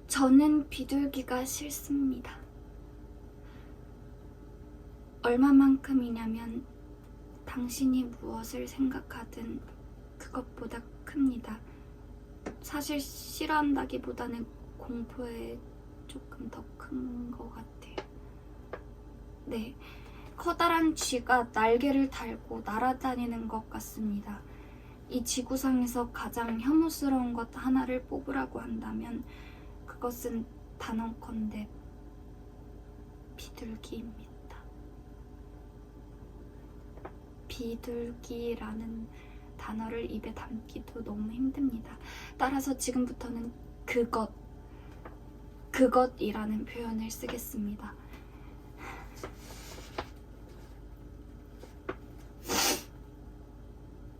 저는 비둘기가 싫습니다. 얼마만큼이냐면 당신이 무엇을 생각하든 그것보다 큽니다. 사실 싫어한다기보다는 공포에 조금 더 큰 것 같아요. 네, 커다란 쥐가 날개를 달고 날아다니는 것 같습니다. 이 지구상에서 가장 혐오스러운 것 하나를 뽑으라고 한다면 그것은 단언컨대 비둘기입니다. 비둘기라는 단어를 입에 담기도 너무 힘듭니다. 따라서 지금부터는 그것이라는 표현을 쓰겠습니다.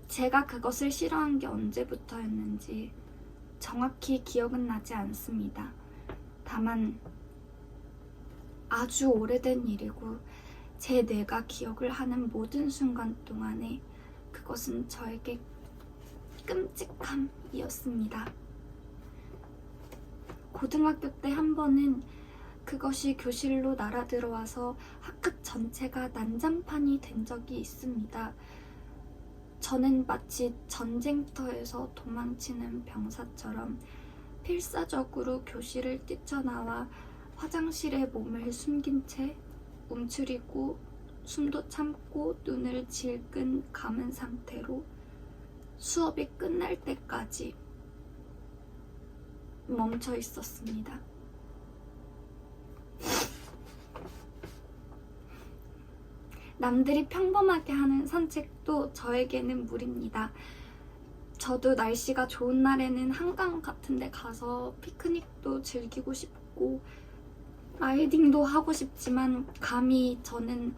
제가 그것을 싫어한 게 언제부터였는지 정확히 기억은 나지 않습니다. 다만 아주 오래된 일이고 제 뇌가 기억을 하는 모든 순간 동안에 그것은 저에게 끔찍함이었습니다. 고등학교 때 한 번은 그것이 교실로 날아들어와서 학급 전체가 난장판이 된 적이 있습니다. 저는 마치 전쟁터에서 도망치는 병사처럼 필사적으로 교실을 뛰쳐나와 화장실에 몸을 숨긴 채 움츠리고 숨도 참고 눈을 질끈 감은 상태로 수업이 끝날 때까지 멈춰 있었습니다. 남들이 평범하게 하는 산책도 저에게는 무리입니다. 저도 날씨가 좋은 날에는 한강 같은 데 가서 피크닉도 즐기고 싶고 라이딩도 하고 싶지만 감히 저는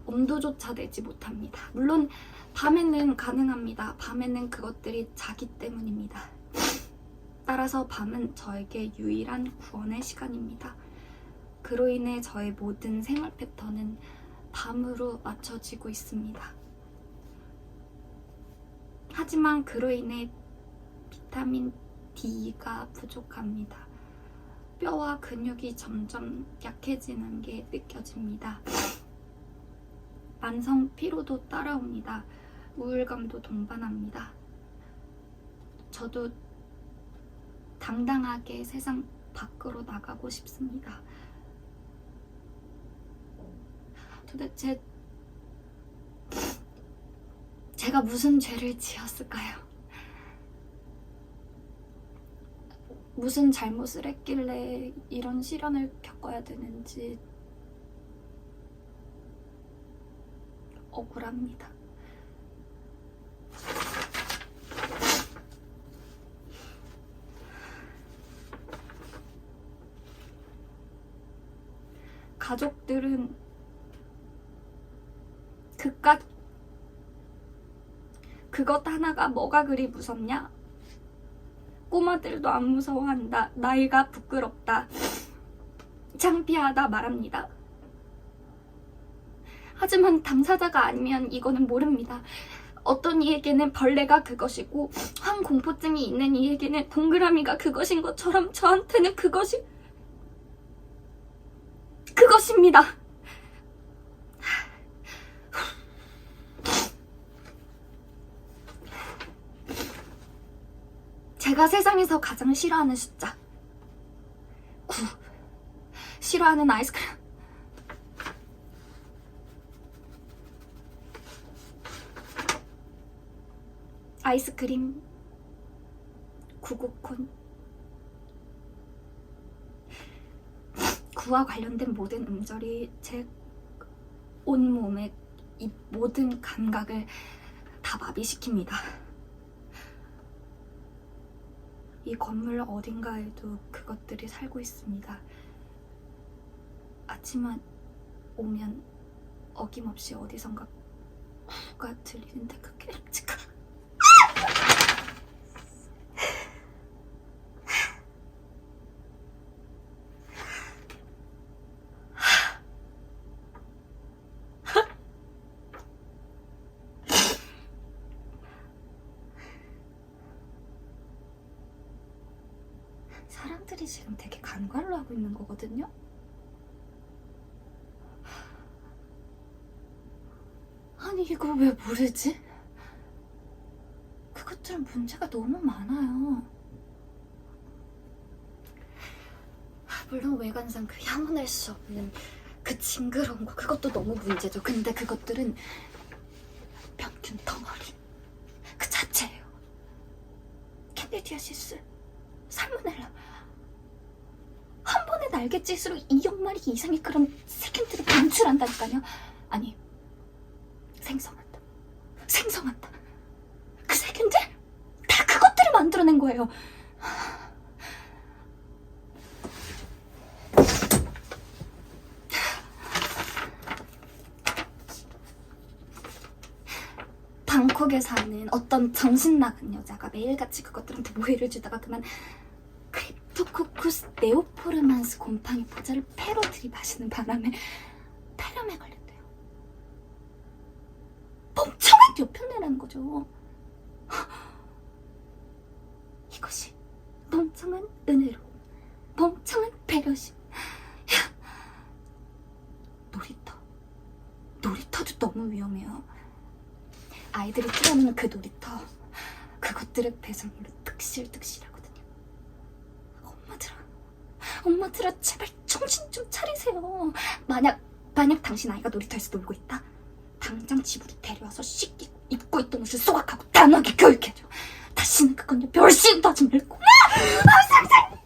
엄두조차 내지 못합니다. 물론 밤에는 가능합니다. 밤에는 그것들이 자기 때문입니다. 따라서 밤은 저에게 유일한 구원의 시간입니다. 그로 인해 저의 모든 생활 패턴은 밤으로 맞춰지고 있습니다. 하지만 그로 인해 비타민 D가 부족합니다. 뼈와 근육이 점점 약해지는 게 느껴집니다. 만성 피로도 따라옵니다. 우울감도 동반합니다. 저도 당당하게 세상 밖으로 나가고 싶습니다. 도대체 제가 무슨 죄를 지었을까요? 무슨 잘못을 했길래 이런 시련을 겪어야 되는지 억울합니다. 가족들은 그것 하나가 뭐가 그리 무섭냐? 꼬마들도 안 무서워한다. 나이가 부끄럽다. 창피하다 말합니다. 하지만 당사자가 아니면 이거는 모릅니다. 어떤 이에게는 벌레가 그것이고 황공포증이 있는 이에게는 동그라미가 그것인 것처럼 저한테는 그것입니다. 제가 세상에서 가장 싫어하는 숫자 9. 싫어하는 아이스크림 아이스크림 99콘. 9와 관련된 모든 음절이 제 온몸의 이 모든 감각을 다 마비시킵니다. 이 건물 어딘가에도 그것들이 살고 있습니다. 아침만 오면 어김없이 어디선가 구가 들리는데 그게 사람들이 지금 되게 간과를 하고 있는 거거든요. 아니 이거 왜 모르지? 그것들은 문제가 너무 많아요. 물론 외관상 그 향혼할 수 없는 그 징그러운 거 그것도 너무 문제죠. 근데 그것들은 병균 덩어리 그 자체예요. 캔디디아시스, 살모넬라 한 번의 날갯짓으로 2억 마리 이상의 그런 세균들을 방출한다니까요. 아니 생성한다. 그 세균들 다 그것들을 만들어낸 거예요. 방콕에 사는 어떤 정신 나간 여자가 매일같이 그것들한테 모해를 주다가 그만 크립토코쿠스 네오포르만스 곰팡이 포자를 폐로 들이마시는 바람에 폐렴에 걸렸대요. 멍청한 뇌편내라는 거죠. 이것이 멍청한 은혜로, 멍청한 배려심. 놀이터도 너무 위험해요. 아이들이 뛰어노는 그 놀이터, 그것들의 배설물로 득실득실하거든요. 엄마들아 제발 정신 좀 차리세요. 만약 당신 아이가 놀이터에서 놀고 있다, 당장 집으로 데려와서 씻기고 입고 있던 옷을 소각하고 단호하게 교육해줘. 다시는 그건 옆에 얼씬도 하지 말고. 상상.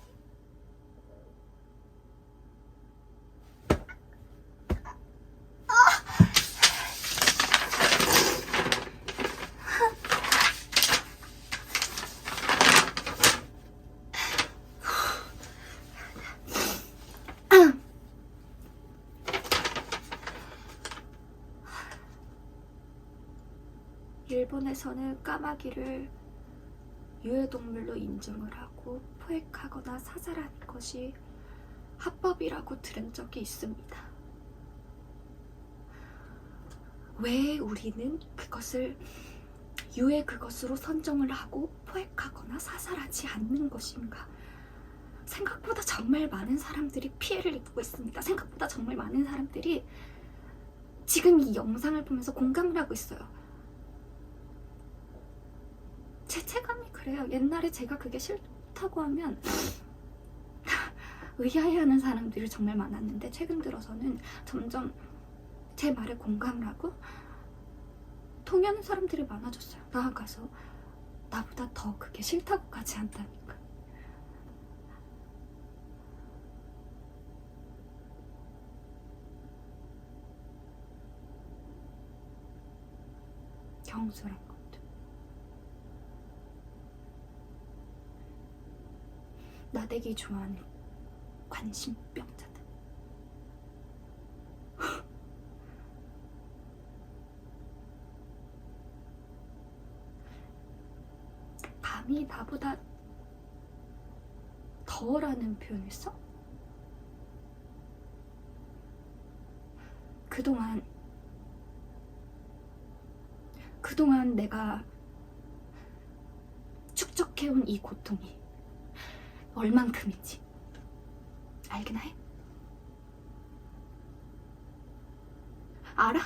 일본에서는 까마귀를 유해동물로 인정을 하고 포획하거나 사살하는 것이 합법이라고 들은 적이 있습니다. 왜 우리는 그것을 유해 그것으로 선정을 하고 포획하거나 사살하지 않는 것인가? 생각보다 정말 많은 사람들이 피해를 입고 있습니다. 생각보다 정말 많은 사람들이 지금 이 영상을 보면서 공감을 하고 있어요. 제 체감이 그래요. 옛날에 제가 그게 싫다고 하면 의아해하는 사람들이 정말 많았는데 최근 들어서는 점점 제 말에 공감을 하고 동의하는 사람들이 많아졌어요. 나아가서 나보다 더 그게 싫다고까지 한다니까. 경솔한 것들. 나대기 좋아하는 관심병자들. 밤이 나보다 더라는 표현을 써? 그동안 내가 축적해온 이 고통이 얼만큼인지 알기나 해? 알아?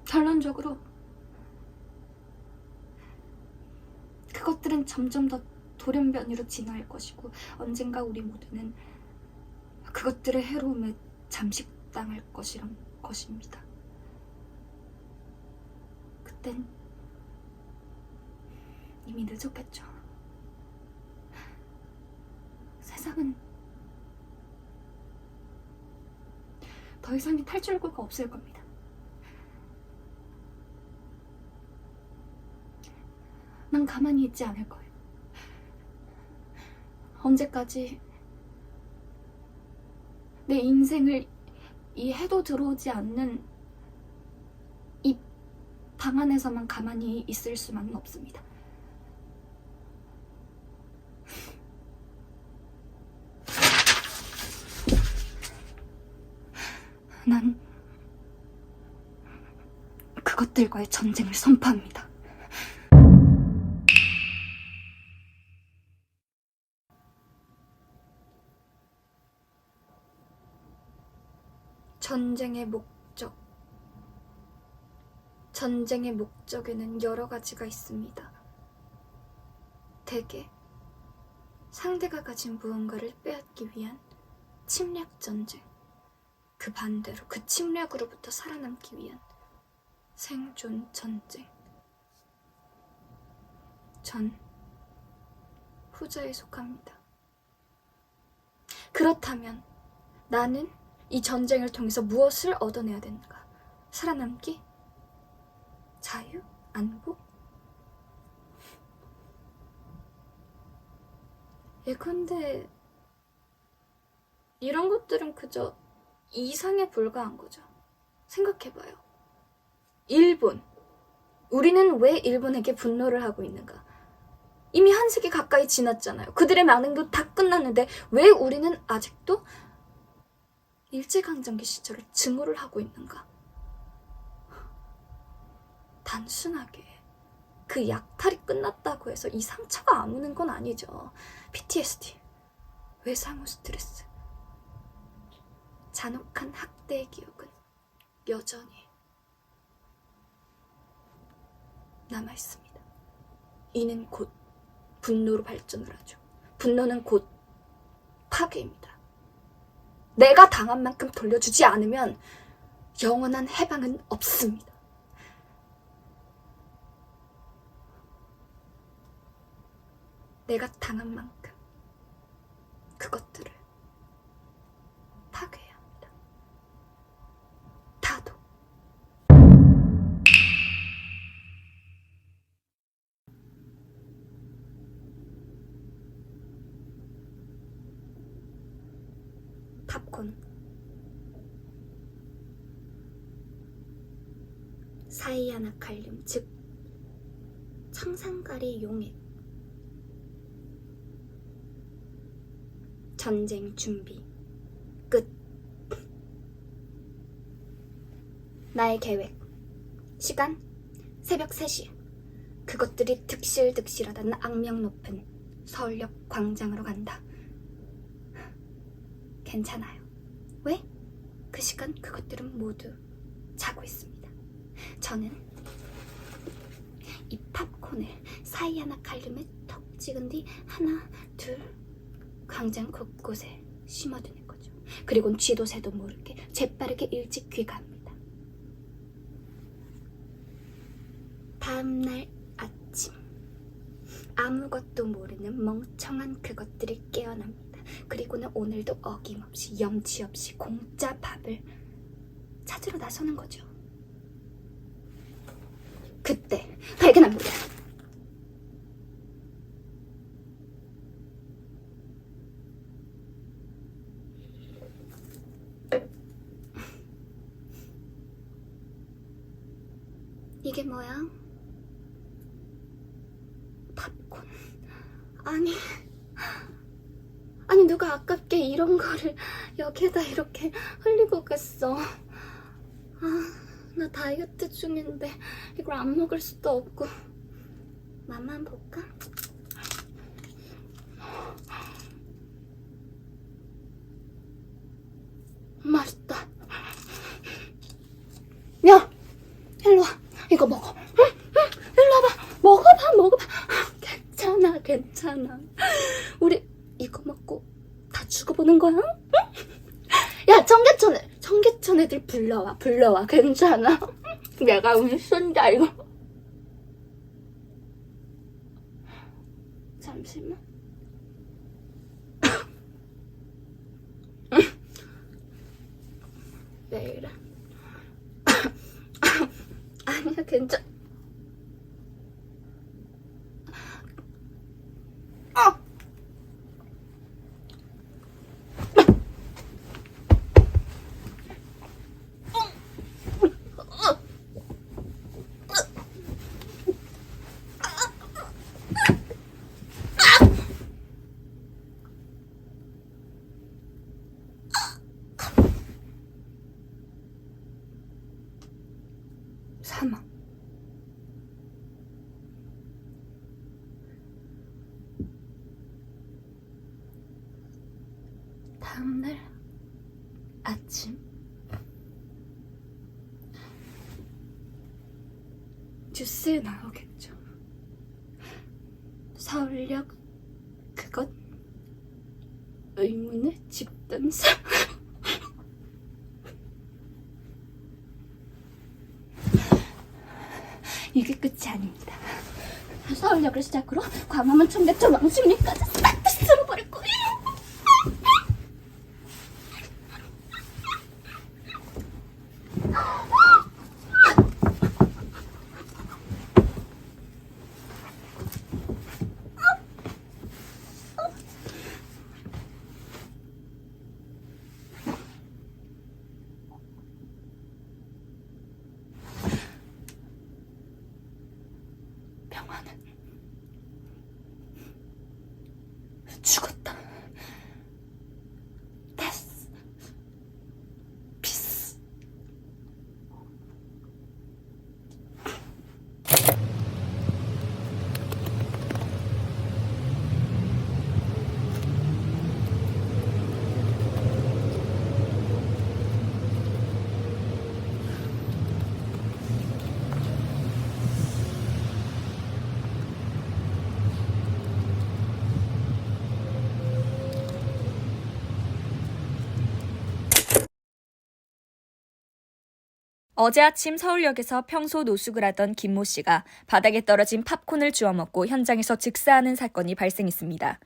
결론적으로 그것들은 점점 더 돌연변이로 진화할 것이고 언젠가 우리 모두는 그것들의 해로움에 잠식당할 것이란 것입니다. 그땐 이미 늦었겠죠. 세상은 더 이상의 탈출구가 없을 겁니다. 난 가만히 있지 않을 거예요. 언제까지 내 인생을 이 해도 들어오지 않는 이 방 안에서만 가만히 있을 수만은 없습니다. 난 그것들과의 전쟁을 선포합니다. 전쟁의 목적. 전쟁의 목적에는 여러 가지가 있습니다. 대개 상대가 가진 무언가를 빼앗기 위한 침략 전쟁. 그 반대로 그 침략으로부터 살아남기 위한 생존 전쟁. 전 후자에 속합니다. 그렇다면 나는 이 전쟁을 통해서 무엇을 얻어내야 되는가? 살아남기? 자유? 안보? 예컨대 이런 것들은 그저 이상에 불과한 거죠. 생각해봐요. 일본. 우리는 왜 일본에게 분노를 하고 있는가? 이미 한 세기 가까이 지났잖아요. 그들의 만행도 다 끝났는데 왜 우리는 아직도 일제강점기 시절을 증오를 하고 있는가? 단순하게 그 약탈이 끝났다고 해서 이 상처가 아무는 건 아니죠. PTSD, 외상후 스트레스, 잔혹한 학대의 기억은 여전히 남아있습니다. 이는 곧 분노로 발전을 하죠. 분노는 곧 파괴입니다. 내가 당한 만큼 돌려주지 않으면 영원한 해방은 없습니다. 내가 당한 만큼 그것들을 파괴해야 합니다. 다도. 팝콘. 사이아나칼륨, 즉 청산가리 용액. 전쟁 준비. 끝. 나의 계획. 시간 새벽 3시. 그것들이 득실득실하다는 악명 높은 서울역 광장으로 간다. 괜찮아요. 왜? 그 시간 그것들은 모두 자고 있습니다. 저는 이 팝콘을 사이아나칼륨에 턱 찍은 뒤 하나, 둘, 광장 곳곳에 심어두는 거죠. 그리고는 쥐도 새도 모르게 재빠르게 일찍 귀가합니다. 다음날 아침, 아무것도 모르는 멍청한 그것들이 깨어납니다. 그리고는 오늘도 어김없이 염치 없이 공짜 밥을 찾으러 나서는 거죠. 그때 발견합니다. 이게 뭐야? 팝콘. 아니 누가 아깝게 이런 거를 여기에다 이렇게 흘리고 갔어. 나 다이어트 중인데 이걸 안 먹을 수도 없고. 맛만 볼까? 맛있다. 야, 일로 와. 이거 먹어. 응? 일로 와봐. 먹어봐. 괜찮아. 우리 이거 먹고 다 죽어보는 거야? 응? 야, 청계천 애들 불러와. 괜찮아. 내가 운순자 이거. 잠시만. 왜 이래? 아니야, 괜찮아. 사망. 다음날 아침 뉴스에 나오겠죠. 서울역 그것 의문의 집단 사망. 이게 끝이 아닙니다. 서울역을 시작으로 광화문, 청계천, 왕십리까지 싹 다 쓸어버릴 거예요. 평화는 죽었다. 데스. 피스. 어제 아침 서울역에서 평소 노숙을 하던 김모 씨가 바닥에 떨어진 팝콘을 주워 먹고 현장에서 즉사하는 사건이 발생했습니다.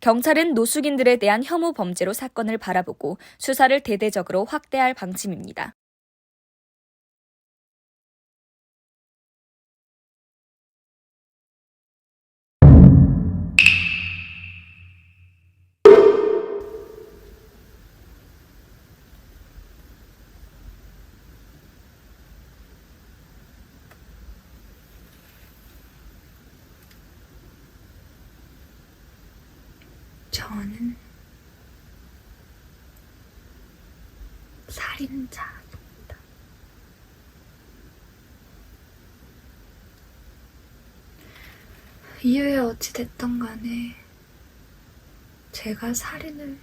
경찰은 노숙인들에 대한 혐오 범죄로 사건을 바라보고 수사를 대대적으로 확대할 방침입니다. 저는 살인자입니다. 이유에 어찌 됐던 간에 제가 살인을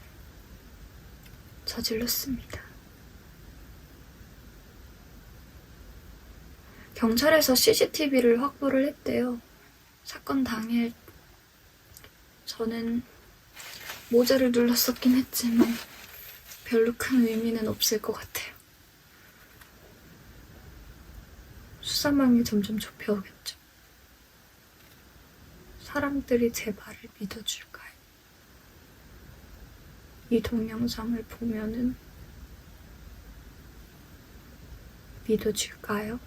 저질렀습니다. 경찰에서 CCTV를 확보를 했대요. 사건 당일 저는 모자를 눌렀었긴 했지만 별로 큰 의미는 없을 것 같아요. 수사망이 점점 좁혀오겠죠. 사람들이 제 말을 믿어줄까요? 이 동영상을 보면은 믿어줄까요?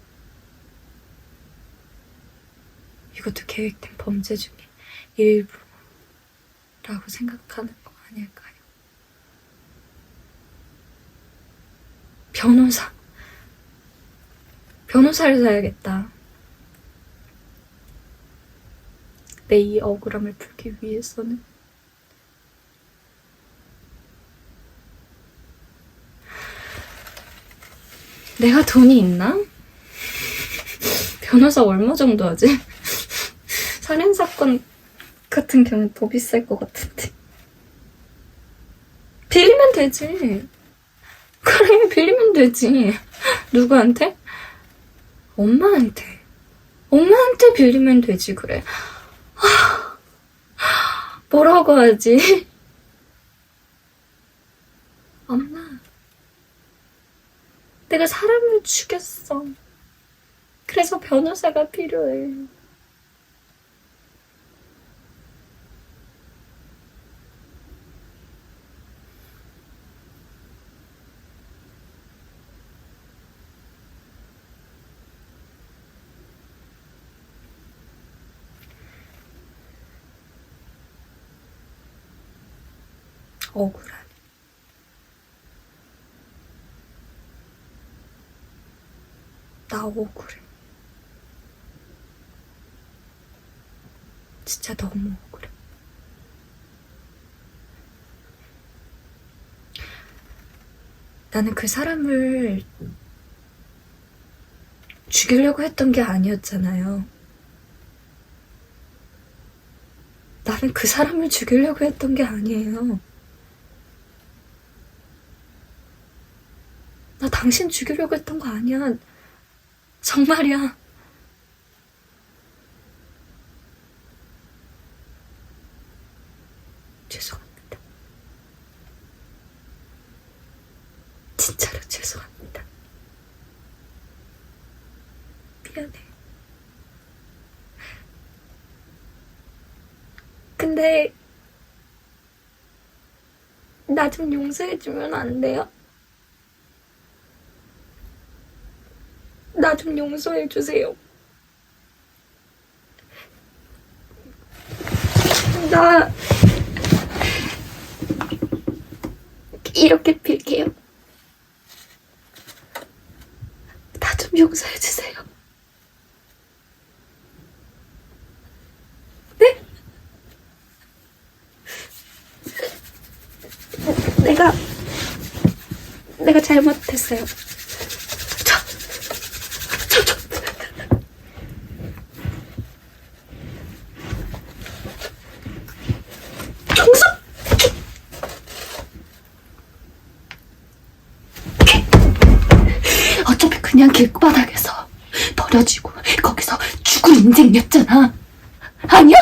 이것도 계획된 범죄 중에 일부라고 생각하는 거 아닐까요? 변호사를 사야겠다. 내 이 억울함을 풀기 위해서는. 내가 돈이 있나? 변호사 얼마 정도 하지? 살인사건 같은 경우는 더 비쌀 것 같은데. 빌리면 되지. 그래, 빌리면 되지. 누구한테? 엄마한테. 엄마한테 빌리면 되지, 그래. 뭐라고 하지? 엄마, 내가 사람을 죽였어. 그래서 변호사가 필요해. 억울하네. 나 억울해. 진짜 너무 억울해. 나는 그 사람을 죽이려고 했던 게 아니었잖아요. 나는 그 사람을 죽이려고 했던 게 아니에요. 나 당신 죽이려고 했던 거 아니야. 정말이야. 죄송합니다. 진짜로 죄송합니다. 미안해. 근데 나 좀 용서해주면 안 돼요? 나 좀 용서해주세요. 나 이렇게 빌게요. 나 좀 용서해주세요. 네? 내가 잘못했어요. 용서! 어차피 그냥 길바닥에서 버려지고 거기서 죽을 인생이었잖아. 아니야?